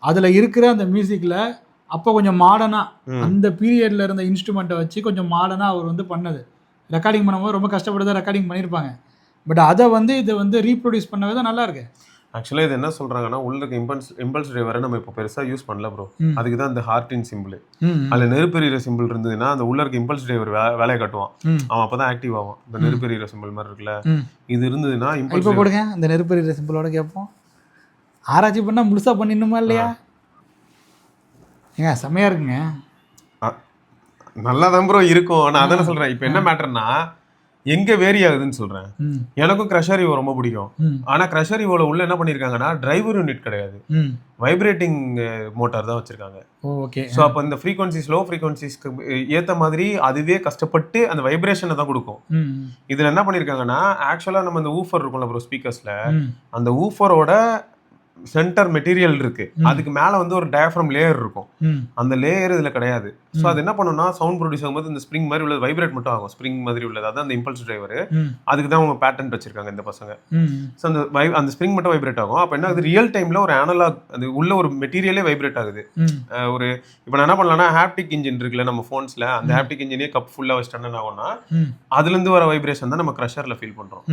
அதில் இருக்கிற அந்த மியூசிக்கில் அப்போ கொஞ்சம் மாடர்னாக அந்த பீரியடில் இருந்த இன்ஸ்ட்ருமெண்ட்டை வச்சு கொஞ்சம் மாடர்னாக அவர் வந்து பண்ணது. ரெக்கார்டிங் பண்ணும்போது ரொம்ப கஷ்டப்பட்டு தான் ரெக்கார்டிங் பண்ணியிருப்பாங்க. பட் அதை வந்து இதை வந்து ரீப்ரொடியூஸ் பண்ணவே தான் நல்லா இருக்கு. ஆக்சுவலாக இது என்ன சொல்கிறாங்கன்னா, உள்ள இருக்க இம்பல்ஸ் டிரைவரை நம்ம இப்போ பெருசாக யூஸ் பண்ணல ப்ரோ. அதுக்கு தான் இந்த ஹார்ட்டின் சிம்பிள், அதில் நெருப்பெறிகிற சிம்பிள் இருந்ததுன்னா அந்த உள்ள இருக்க இம்பல்ஸ் டிரைவர் வேலையை காட்டுவான், அவன் அப்போ தான் ஆக்டிவ் ஆகும். இந்த நெருப்பெறிகிற சிம்பிள் மாதிரி இருக்குல்ல, இது இருந்ததுன்னா இப்போ போடுங்க அந்த நெருப்பெறிகிற சிம்பிளோட கேட்போம். ஆராய்ச்சி பண்ணால் முழுசாக பண்ணிடணுமா இல்லையா? ஏங்க செம்மையாக இருக்குங்க. நல்லா தான் ப்ரோ இருக்கும். நான் அதான சொல்கிறேன். இப்போ என்ன மேட்டர்னா எங்கே வேரி ஆகுதுன்னு சொல்கிறேன். எனக்கும் க்ரஷர் ஈவோ ரொம்ப பிடிக்கும். ஆனால் க்ரஷர் ஈவோவில் உள்ள என்ன பண்ணியிருக்காங்கன்னா டிரைவர் யூனிட் கிடையாது, வைப்ரேட்டிங் மோட்டார் தான் வச்சுருக்காங்க. ஓகே. ஸோ அப்போ இந்த ஃப்ரீக்வன்சிஸ் லோ ஃப்ரீக்வன்சிஸ்க்கு ஏற்ற மாதிரி அதுவே கஷ்டப்பட்டு அந்த வைப்ரேஷனை தான் கொடுக்கும். இதில் என்ன பண்ணியிருக்காங்கன்னா ஆக்சுவலாக நம்ம இந்த ஊஃபர் இருக்கும்ல ப்ரோ, ஸ்பீக்கர்ஸில் அந்த ஊஃபரோட சென்டர் மெட்டீரியல் இருக்கு, அதுக்கு மேல வந்து ஒரு டயஃப்ரம் லேயர் இருக்கும். அந்த லேயர் இதுல கிடையாது. ஸோ அது என்ன பண்ணுன்னா சவுண்ட் ப்ரொடியூஸ் ஆகும்போது இந்த ஸ்ப்ரிங் மாதிரி உள்ளது வைப்ரேட் மட்டும் ஆகும். ஸ்ப்ரிங் மாதிரி உள்ளது அதான் அந்த இம்பல்ஸ் டிரைவர். அதுக்கு தான் அவங்க பேட்டர்ன் வச்சிருக்காங்க இந்த பசங்க. ஸோ அந்த ஸ்ப்ரிங் மட்டும் வைப்ரேட் ஆகும். அப்போ என்ன ஆகுது, ரியல் டைம்ல ஒரு அனலாக் அது உள்ள ஒரு மெட்டீரியலே வைப்ரேட் ஆகுது. ஒரு இப்போ நான் என்ன பண்ணலாம்னா ஹாப்டிக் இன்ஜின் இருக்குல்ல நம்ம ஃபோன்ஸ்ல, அந்த ஹாப்டிக் இன்ஜினே கப் ஃபுல்லா வச்சுட்டா என்ன ஆகும்னா அதுல இருந்து வர வைப்ரேஷன் தான் நம்ம க்ரஷர்ல ஃபீல் பண்றோம்.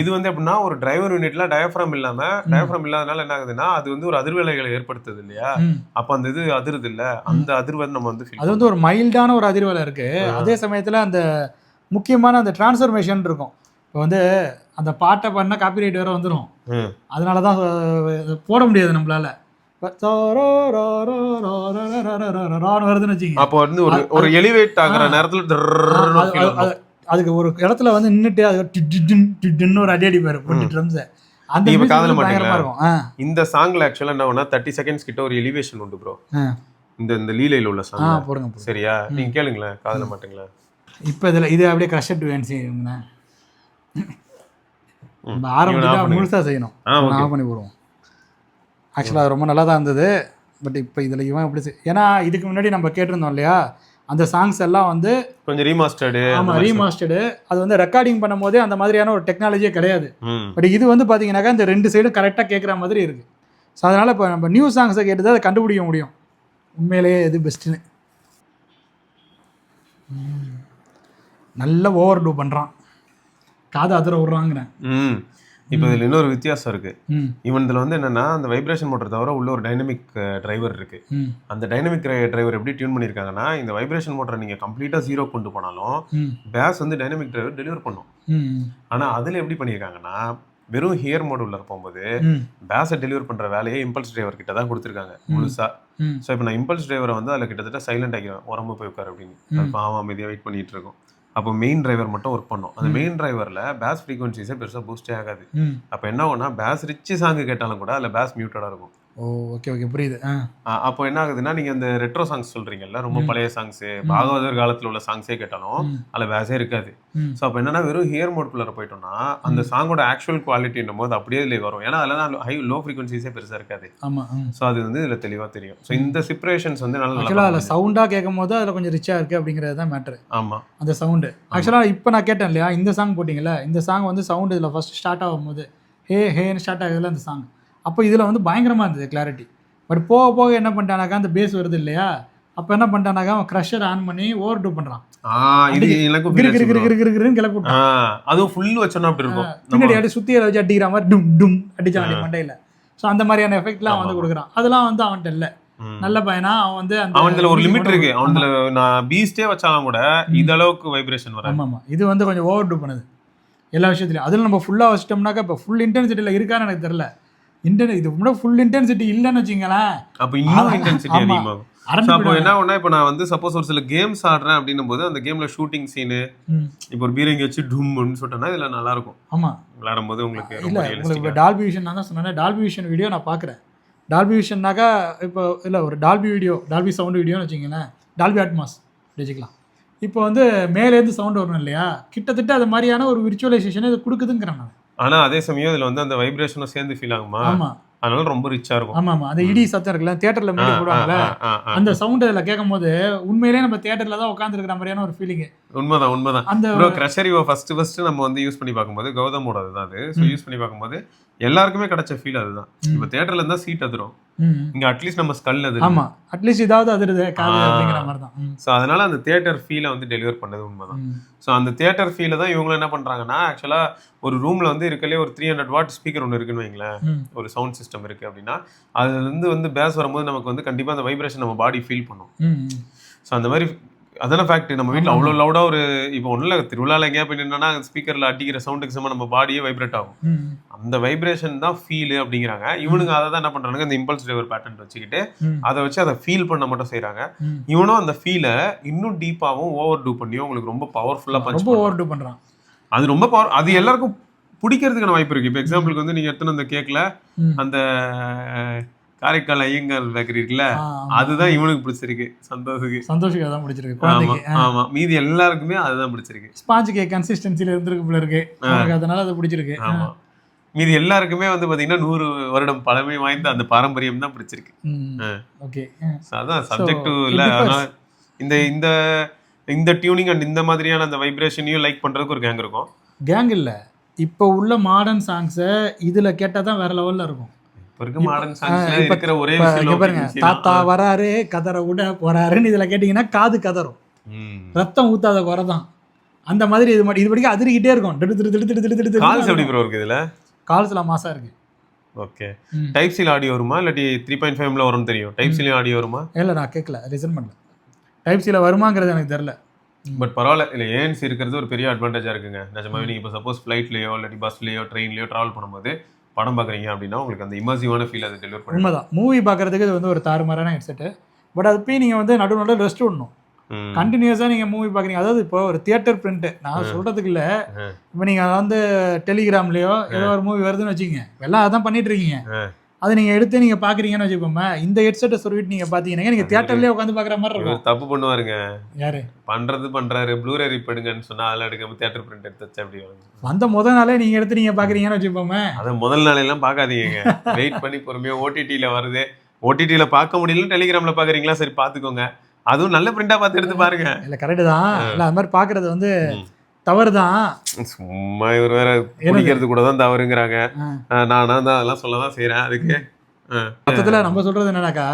இது வந்து எப்படின்னா ஒரு டிரைவர் யூனிட்ல டயஃப்ரம் இல்லாதனால என்ன ஆகுதுன்னா அது வந்து ஒரு அதிர்வலைகளை ஏற்படுத்துது இல்லையா, அப்ப அந்த இது அதிர்து இல்ல, அந்த அதிர்வை நம்ம வந்து அது வந்து ஒரு மைல்டான ஒரு அதிர்வலை இருக்கு. அதே சமயத்துல அந்த முக்கியமான அந்த டிரான்ஸ்ஃபர்மேஷன் இருக்கும். இப்போ வந்து அந்த பாட்டை பண்ணா காப்பிரைட் வேற வந்துடும், அதனாலதான் போட முடியாது நம்மளால. வருதுன்னு வச்சுக்கோங்க, அப்போ வந்து ஒரு எலிவேட் ஆகுற நேரத்துல அதுக்கு ஒரு இடத்துல வந்து நின்றுட்டு அது ஒரு அடி அடிப்பாரு போட்டு ட்ரம்ஸை. அந்த காதல மாட்டீங்களா? இந்த சாங்ல ஆக்சுவலா என்ன 30 செகண்ட்ஸ் கிட்ட ஒரு எலிவேஷன் உண்டு ப்ரோ. இந்த லீலையில உள்ள சாங் போடுங்க. சரியா, நீங்க கேளுங்களேன், காதல மாட்டீங்களா? இப்போ இதுல இது அப்படியே க்ரஷர் டு வேன்சி ஆரம்பிச்சா முழுசா செய்யணும். ஆஃப் பண்ணி போடுவோம். ஆக்சுவலாக ரொம்ப நல்லா தான் இருந்தது. பட் இப்போ இதில் இவன் எப்படி ஏன்னா இதுக்கு முன்னாடி நம்ம கேட்டிருந்தோம் இல்லையா, அந்த சாங்ஸ் எல்லாம் வந்து கொஞ்சம் ரீமாஸ்டர்டு. ஆமாம், ரீமாஸ்டர்டு. அது வந்து ரெக்கார்டிங் பண்ணும் போதே அந்த மாதிரியான ஒரு டெக்னாலஜியே கிடையாது. பட் இது வந்து பார்த்தீங்கன்னாக்கா இந்த ரெண்டு சைடும் கரெக்டாக கேட்குற மாதிரி இருக்குது. ஸோ அதனால் இப்போ நம்ம நியூ சாங்ஸை கேட்டு தான் அதை கண்டுபிடிக்க முடியும் உண்மையிலேயே எது பெஸ்ட்டுன்னு. நல்ல ஓவர் டூ பண்ணுறான், காதை அதிர விட்றாங்கிறேன். இப்போ இதில் இன்னொரு வித்தியாசம் இருக்கு. இவன் இதில் வந்து என்னன்னா அந்த வைப்ரேஷன் மோட்டர் தவிர உள்ள ஒரு டைனமிக் டிரைவர் இருக்கு. அந்த டைனமிக் டிரைவர் எப்படி டியூன் பண்ணியிருக்காங்கன்னா, இந்த வைப்ரேஷன் மோட்டரை நீங்கள் கம்ப்ளீட்டாக ஜீரோ கொண்டு போனாலும் பேஸ் வந்து டைனமிக் டிரைவர் டெலிவர் பண்ணும். ஆனால் அதில் எப்படி பண்ணியிருக்காங்கன்னா வெறும் ஹியர் மோட் உள்ள போகும்போது பேஸை டெலிவர் பண்ணுற வேலையை இம்பல்ஸ் டிரைவர் கிட்ட தான் கொடுத்துருக்காங்க முழுசா. ஸோ இப்போ நான் இம்பல்ஸ் டிரைவரை வந்து அதில் கிட்டத்தட்ட சைலண்ட் ஆகிடுவேன், உரம்பு போய் உட்கார் அப்படின்னு. அது பாவம் அமைதியாக வெயிட் பண்ணிட்டு இருக்கோம். அப்போ மெயின் டிரைவர் மட்டும் ஒர்க் பண்ணும். அந்த மெயின் டிரைவரில் பேஸ் ஃப்ரீக்வன்சிஸே பெருசாக பூஸ்டே ஆகாது. அப்போ என்ன ஆகும்னா பேஸ் ரிச் சாங்கு கேட்டாலும் கூட அதில் பேஸ் மியூட்டடாக இருக்கும். ஓ ஓகே ஓகே புரியுது. அப்போ என்ன ஆகுதுன்னா நீங்க அந்த ரெட்ரோ சாங்ஸ் சொல்றீங்கல்ல, ரொம்ப பழைய சாங்ஸ், பாகவதர் காலத்துல உள்ள சாங்ஸே கேட்டாலும் அதுல பேஸே இருக்காது. ஸோ அப்போ என்னன்னா வெறும் ஹியர் மோட்குள்ளார போயிட்டோம்னா அந்த சாங்கோட ஆக்சுவல் குவாலிட்டின்னும் போது அப்படியே இதுல வரும். ஏன்னா அதில் தான் லோ ஃப்ரீக்வன்சிஸே பெருசா இருக்காது. ஆமாம். ஸோ அது வந்து இதுல தெளிவா தெரியும். ஸோ இந்த செப்பரேஷன்ஸ் வந்து நல்லா ஆக்சுவலாக அதில் சவுண்டாக கேட்கும் போது அதில் கொஞ்சம் ரிச்சாக இருக்குது அப்படிங்கிறது தான் மேட்ரு. ஆமா அந்த சவுண்டு ஆக்சுவலாக இப்போ நான் கேட்டேன் இல்லையா, இந்த சாங் போட்டிங்கல்ல, இந்த சாங் வந்து சவுண்டு இதில் ஃபஸ்ட் ஸ்டார்ட் ஆகும்போது ஹேன்னு ஸ்டார்ட் ஆகுதுல அந்த சாங், அப்போ இதில் வந்து பயங்கரமாக இருந்தது கிளாரிட்டி. பட் போக போக என்ன பண்ணிட்டானாக்கா அந்த பேஸ் வருது இல்லையா, அப்போ என்ன பண்ணிட்டானாக்கா அவன் க்ரஷர் ஆன் பண்ணி ஓவர் டூ பண்ணுறான். இது எனக்கும் கிளப்பி விட்டான். அதுவும் ஃபுல் வச்சோன்னா அப்படி இருக்கும், பின்னாடி அடி சுற்றி வச்சு அடிக்கிற மாதிரி டும் டும் அடிச்சான் அடி மண்டையில். ஸோ அந்த மாதிரியான எஃபெக்ட்லாம் வந்து கொடுக்குறான். அதெல்லாம் வந்து அவன்கிட்ட இல்லை. நல்ல பையனா அவன் வந்து அவன்ல ஒரு லிமிட் இருக்கு. அவன்ல நான் பீஸ்டே வச்சாலும் கூட இந்த அளவுக்கு வைப்ரேஷன் வராது. ஆமாம் இது வந்து கொஞ்சம் ஓவர் டூ பண்ணுது எல்லா விஷயத்துலையும். அதில் நம்ம ஃபுல்லாக வச்சிட்டோம்னாக்கா இப்போ ஃபுல் இன்டென்சிட்டியில் இருக்கான்னு எனக்கு தெரியல. இது முன்னாடி ஃபுல் இன்டென்சிட்டி இல்லைன்னு வச்சுங்களேன், அப்போ இன்னும் இன்டென்சிட்டி அதிகமாகும். அப்போ என்ன ஒண்ணா இப்போ நான் வந்து சப்போஸ் ஒரு சில கேம்ஸ் ஆடுறேன் அப்படின்னும் போது அந்த கேம்ல ஷூட்டிங் சீனு இப்போ ஒரு பீரங்கி வச்சு டும்னு சொல்லிட்டேன்னா இதுல நல்லா இருக்கும். ஆமா விளையாடும் போது உங்களுக்கு இல்லை உங்களுக்கு டால்பி விஷன் நான் தான் சொன்னேன். டால்பி விஷன் வீடியோ நான் பார்க்குறேன். டால்பி விஷன்னாக்கா இப்போ இல்லை ஒரு டால்பி வீடியோ, டால்பி சவுண்டு வீடியோன்னு வச்சுங்களேன், டால்பி அட்மாஸ் வச்சுக்கலாம். இப்போ வந்து மேலேருந்து சவுண்ட் வரணும் இல்லையா, கிட்டத்தட்ட அது மாதிரியான ஒரு விர்ச்சுவலைசேஷன் இது கொடுக்குதுங்கிறேன் நான். ஆனா அதே சமயம் இதுல வந்து அந்த வைப்ரேஷனும் சேர்ந்து ஃபீல் ஆகுமா? ஆமா அதனால ரொம்ப ரிச்சா இருக்கும். ஆமா அந்த இடி சத்தம் இருக்குல்ல தியேட்டர்ல முன்னாடி போடுவாங்கல்ல, அந்த சவுண்ட் அதில் கேட்கும் போது உண்மையிலேயே நம்ம தியேட்டர்ல தான் உட்காந்துருக்கிற மாதிரியான ஒரு ஃபீலிங். உண்மைதான். அந்த க்ரஷர் இவ ஃபர்ஸ்ட் நம்ம வந்து யூஸ் பண்ணி பார்க்கும்போது கௌதமோட அதுதான் அது. ஸோ யூஸ் பண்ணி பார்க்கும்போது எல்லாருக்குமே கிடைச்ச ஃபீல் அதுதான். இப்போ தியேட்டர்ல இருந்தா சீட் அதிரும், இங்க அட்லீஸ்ட் நம்ம ஸ்கல் அது. ஆமா அட்லீஸ்ட் இதாவது அதிருது காது அப்படிங்கிற மாதிரி தான். ஸோ அதனால அந்த தியேட்டர் ஃபீலை வந்து டெலிவர் பண்ணது உண்மைதான். ஸோ அந்த தியேட்டர் ஃபீலை தான் இவங்க என்ன பண்றாங்கன்னா, ஆக்சுவலா ஒரு ரூம்ல வந்து இருக்கலே ஒரு 300 வாட் ஸ்பீக்கர் ஒன்று இருக்குன்னு வைங்களேன், ஒரு சவுண்ட் சிஸ்டம் இருக்கு அப்படின்னா அதுல இருந்து வந்து பேஸ் வரும்போது நமக்கு வந்து கண்டிப்பா அந்த வைப்ரேஷன் நம்ம பாடி ஃபீல் பண்ணும். ஸோ அந்த மாதிரி அதான ஃபேக்ட். நம்ம வீட்டில் அவ்வளோ லவுடா ஒரு இப்போ ஒன்றும் இல்லை, திருவிழாவில் எங்கேயா போய் நின்னா ஸ்பீக்கரில் அடிக்கிற சவுண்டுக்கு சம நம்ம பாடியே வைப்ரேட் ஆகும். அந்த வைப்ரேஷன் தான் ஃபீலு அப்படிங்கிறாங்க இவனுங்க. அதை தான் என்ன பண்றாங்க, இந்த இம்பல்ஸ் டிரைவர் பேட்டர்ன் வச்சுக்கிட்டு அதை வச்சு அதை ஃபீல் பண்ண மட்டும் செய்யறாங்க. இவனும் அந்த ஃபீலை இன்னும் டீப்பாகவும் ஓவர் டூ பண்ணியும் உங்களுக்கு ரொம்ப பவர்ஃபுல்லாக ஓவர் டூ பண்றான். அது ரொம்ப பவர். அது எல்லாருக்கும் பிடிக்கிறதுக்கான வாய்ப்பு இருக்கு. இப்போ எக்ஸாம்பிளுக்கு வந்து நீங்க எடுத்துன்னு அந்த கேக்ல அந்த காரைக்கால் ஐயங்கார் பேக்கரி இருக்குல்ல, அதுதான் இவனுக்கு பிடிச்சிருக்கு, சந்தோஷுக்கு அதான் பிடிச்சிருக்கு. ஆமா மீதி எல்லாருக்குமே அதுதான் பிடிச்சிருக்கு. ஸ்பாஞ்ச் கேக் கன்சிஸ்டன்சில இருந்திருக்கு போல இருக்கு, அதனால அது பிடிச்சிருக்கு. ஆமா மீதி எல்லாருக்குமே வந்து பாத்தீங்கன்னா 100 வருடம் பழமை வாய்ந்த அந்த பாரம்பரியம் தான் பிடிச்சிருக்கு. ஓகே அதான் சப்ஜெக்ட் இல்ல. இந்த இந்த இந்த டியூனிங் அண்ட் இந்த மாதிரியான அந்த வைப்ரேஷனையும் லைக் பண்றதுக்கு ஒரு கேங் இருக்கும். கேங் இல்ல, இப்போ உள்ள மாடர்ன் சாங்ஸை இதுல கேட்டா தான் வேற லெவல்ல இருக்கும். தாத்தா வராரு கதற விட போறாருன்னு இதுல கேட்டீங்கன்னா காது கதறும், ரத்தம் ஊத்தாத குறைதான். அந்த மாதிரி இது வரைக்கும் அதிரிக்கிட்டே இருக்கும். கால்ஸ்ல மாசா இருக்கு. ஓகே டைப் சி ஆடியோ வருமா இல்லாட்டி 3.5ல வரும் தெரியும். டைப் சி ஆடியோ வருமா? இல்ல நான் கேட்கல, ரிசன் பண்ணல. டைப் சில வருமாங்கிறது எனக்கு தெரியல. பட் பரவாயில்ல, இல்லை ஏஎன்சி இருக்கிறது ஒரு பெரிய அட்வான்டேஜாக இருக்குங்க நிஜமாவே. நீங்கள் இப்போ சப்போஸ் ஃப்ளைட்லேயோ இல்லாட்டி பஸ்லேயோ ட்ரெயின்லேயோ ட்ராவல் பண்ணும்போது படம் பார்க்குறீங்க அப்படின்னா உங்களுக்கு அந்த இமர்சிவான ஃபீல் அது டெலிவர் பண்ணும். உண்மைதான், மூவி பார்க்குறதுக்கு இது வந்து ஒரு தாறுமாறான ஹெட்செட்டு. பட் அது போய் நீங்கள் வந்து நடுவில் ரெஸ்ட் விடணும். கண்டினியூஸாக நீங்கள் மூவி பார்க்குறீங்க. அதாவது இப்போ ஒரு தியேட்டர் பிரிண்ட்டு நான் சொல்கிறதுக்கு இல்லை, இப்போ நீங்கள் வந்து டெலிகிராம்லேயோ ஏதோ ஒரு மூவி வருதுன்னு வச்சுக்கோங்க, எல்லாம் அதான் பண்ணிட்டு இருக்கீங்க. அதை நீங்கள் எடுத்து நீங்கள் பார்க்குறீங்கன்னு வச்சுக்கோங்க, இந்த ஹெட்செட்டை சொல்லிட்டு நீங்கள் பார்த்தீங்கன்னா நீங்கள் தியேட்டர்லேயே உட்காந்து பார்க்குற மாதிரி இருக்கும். தப்பு பண்ணுவாருங்க யாரு பண்ணுறாரு ப்ளூரே ரிப் எடுங்கன்னு சொன்னால் அதில் எடுக்காம தியேட்டர் பிரிண்ட் எடுத்து வச்சு அப்படி அந்த முதல் நாளே நீங்கள் எடுத்து நீங்கள் பார்க்குறீங்கன்னு வச்சுக்கோங்க. அதை முதல் நாளெல்லாம் பார்க்காதீங்க, வெயிட் பண்ணி பொறுமையாக ஓடிடியில் வருது, ஓடிடியில் பார்க்க முடியல டெலிகிராமில் பார்க்குறீங்களா, சரி பார்த்துக்கோங்க, அதுவும் நல்ல பிரிண்டாக பார்த்து எடுத்து பாருங்க. இல்லை கரெக்டு தான், இல்லை அது மாதிரி பார்க்குறது வந்து தவறு தான். சும்மா இவர் வேற குடிக்கிறது கூட தான் தவறுங்கிறாங்க. நானா தான் அதெல்லாம் சொல்ல தான் செய்கிறேன். அதுக்கு மொத்தத்தில் நம்ம சொல்கிறது என்னன்னாக்கா,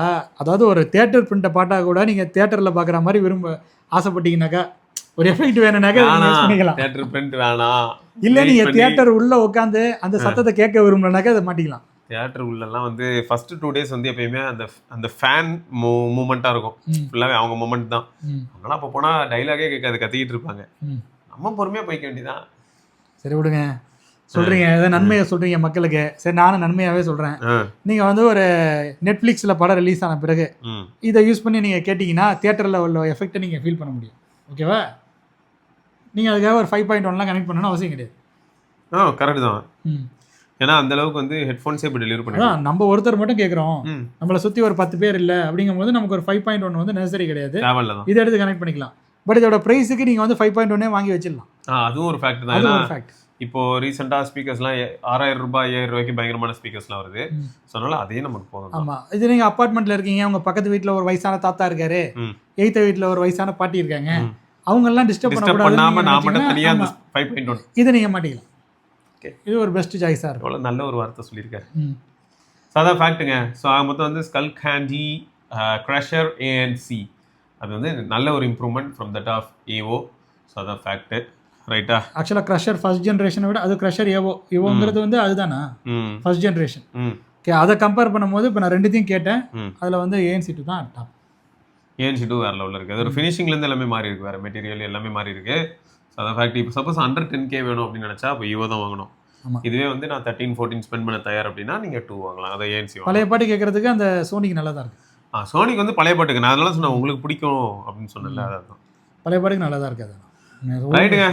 அதாவது ஒரு தியேட்டர் பிரிண்ட்டை பாட்டா கூட நீங்கள் தியேட்டரில் பார்க்குற மாதிரி ஆசைப்பட்டீங்கன்னாக்கா, ஒரு எஃபெக்ட் வேணும்னாக்கா பண்ணிக்கலாம். தியேட்டர் பிரிண்ட் வேணாம், இல்லை நீங்கள் தியேட்டர் உள்ள உட்காந்து அந்த சத்தத்தை கேட்க விரும்பலனாக்கா அதை மாட்டிக்கலாம். தியேட்டர் உள்ளலாம் வந்து ஃபர்ஸ்ட் 2 days வந்து எப்பயுமே அந்த ஃபேன் மூமெண்ட்டாக இருக்கும், ஃபுல்லாகவே அவங்க மூமெண்ட் தான். அதனால அப்போ போனால் டைலாகே கேட்காது, கத்திக்கிட்டு இருப்பாங்க. நம்ம பொறுமையாக போய்க்க வேண்டியதான். சரி விடுங்க, சொல்கிறீங்க ஏதோ நன்மையை சொல்கிறீங்க மக்களுக்கு, சரி நானும் நன்மையாகவே சொல்கிறேன். நீங்கள் வந்து ஒரு நெட்ஃப்ளிக்ஸில் படம் ரிலீஸ் ஆன பிறகு இதை யூஸ் பண்ணி நீங்கள் கேட்டிங்கன்னா தியேட்டரில் உள்ள எஃபெக்டை நீங்கள் ஃபீல் பண்ண முடியும். ஓகேவா? நீங்கள் அதுக்காக ஒரு 5.1லாம் கனெக்ட் பண்ணணும்னு அவசியம் கிடையாது. கரெக்டு தான். ஏன்னா அந்த அளவுக்கு வந்து ஹெட்ஃபோன்ஸே இப்போ டெலிவரி பண்ணிடுவோம். அதான் நம்ம ஒருத்தர் மட்டும் கேட்குறோம், நம்மளை சுற்றி ஒரு 10 பேர் இல்லை அப்படிங்கும்போது நமக்கு ஒரு 5.1 வந்து நெசசரி கிடையாது, தேவையில்ல தான். இதை எடுத்து கனெக்ட் பண்ணிக்கலாம். பட் இதோட ப்ரைஸுக்கு நீங்கள் வந்து 5.1 வாங்கி வச்சிடலாம். அதுவும் ஒரு ஃபேக்ட் தான். அது ஏன்னா ஒரு ஃபேக்ட். இப்போ ரீசெண்டாக ஸ்பீக்கர்ஸ்லாம் 6000 ரூபாய் 5000 ரூபாய்க்கு பயங்கரமான ஸ்பீக்கர்ஸ்லாம் வருது. ஸோ அதனால அதே நமக்கு போதும். ஆமாம், இது நீங்கள் அப்பார்ட்மெண்ட்டில் இருக்கீங்க, உங்கள் பக்கத்து வீட்டில் ஒரு வயசான தாத்தா இருக்காரு, எய்த்த வீட்டில் ஒரு வயசான பாட்டி இருக்காங்க, அவங்கெல்லாம் டிஸ்டர்ப் பண்ணாமல் நான் மட்டும் பண்ணக்கூடாது, தனியாக 5.1 இதை நீங்கள் மாட்டிக்கலாம். இது ஒரு பெஸ்ட் சாய்ஸாக இருக்கும். அவ்வளோ நல்ல ஒரு வார்த்தை சொல்லியிருக்காரு. ஸோ அதான் ஃபேக்ட்டுங்க. ஸோ மொத்தம் வந்து ஸ்கல் கேண்டி, க்ரஷர் ANC அது வந்து நல்ல ஒரு இம்ப்ரூவ்மெண்ட் ஃப்ரம் தட் ஆஃப் ஏவோ. ஸோ அதான் ஃபேக்ட்டு, ரைட்டா? ஆக்சுவலாக க்ரஷர் ஃபர்ஸ்ட் ஜென்ரேஷனை விட அது க்ரஷர் ஏவோங்கிறது வந்து அதுதானா ஃபர்ஸ்ட் ஜென்ரேஷன். ஓகே, அதை கம்பேர் பண்ணும்போது இப்போ நான் ரெண்டுத்தையும் கேட்டேன், அதில் வந்து ANC2 தான் டாப். ANC2 வேறு லெவலில் இருக்குது. அது ஒரு ஃபினிஷிங்லேருந்து எல்லாமே மாறி இருக்குது, வேறு மெட்டீரியல் எல்லாமே மாறி இருக்குது. ஸோ அதான் ஃபேக்ட். இப்போ சப்போஸ் அண்டர் 10K வேணும் அப்படின்னு நினச்சா இப்போ ஈவோ தான் வாங்கணும். இதுவே வந்து நான் 13-14 ஸ்பெண்ட் பண்ண தயார் அப்படின்னா நீங்கள் 2 வாங்கலாம். அதை ANC பழைய பாட்டு கேட்கறதுக்கு அந்த சோனிக்கு நல்லா தான் இருக்குது. சோனிக்கு வந்து பழைய பாட்டுக்கு நான் அதனால சொன்னேன் உங்களுக்கு பிடிக்கும் அப்படின்னு சொன்னல, அதான் பழைய பாட்டுக்கு நல்லா தான் இருக்குது. ரைட்டுங்க.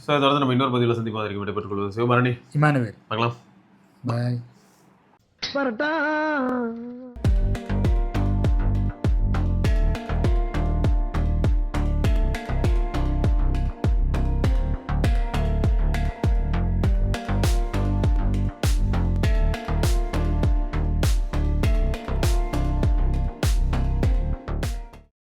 ஸோ தொடர்ந்து நம்ம இன்னொரு பதிவில் சந்திப்பதற்கு விடைபெற்றுக் கொள்வது சிவபரணி, இமானுவேல். பார்க்கலாம். பாய்.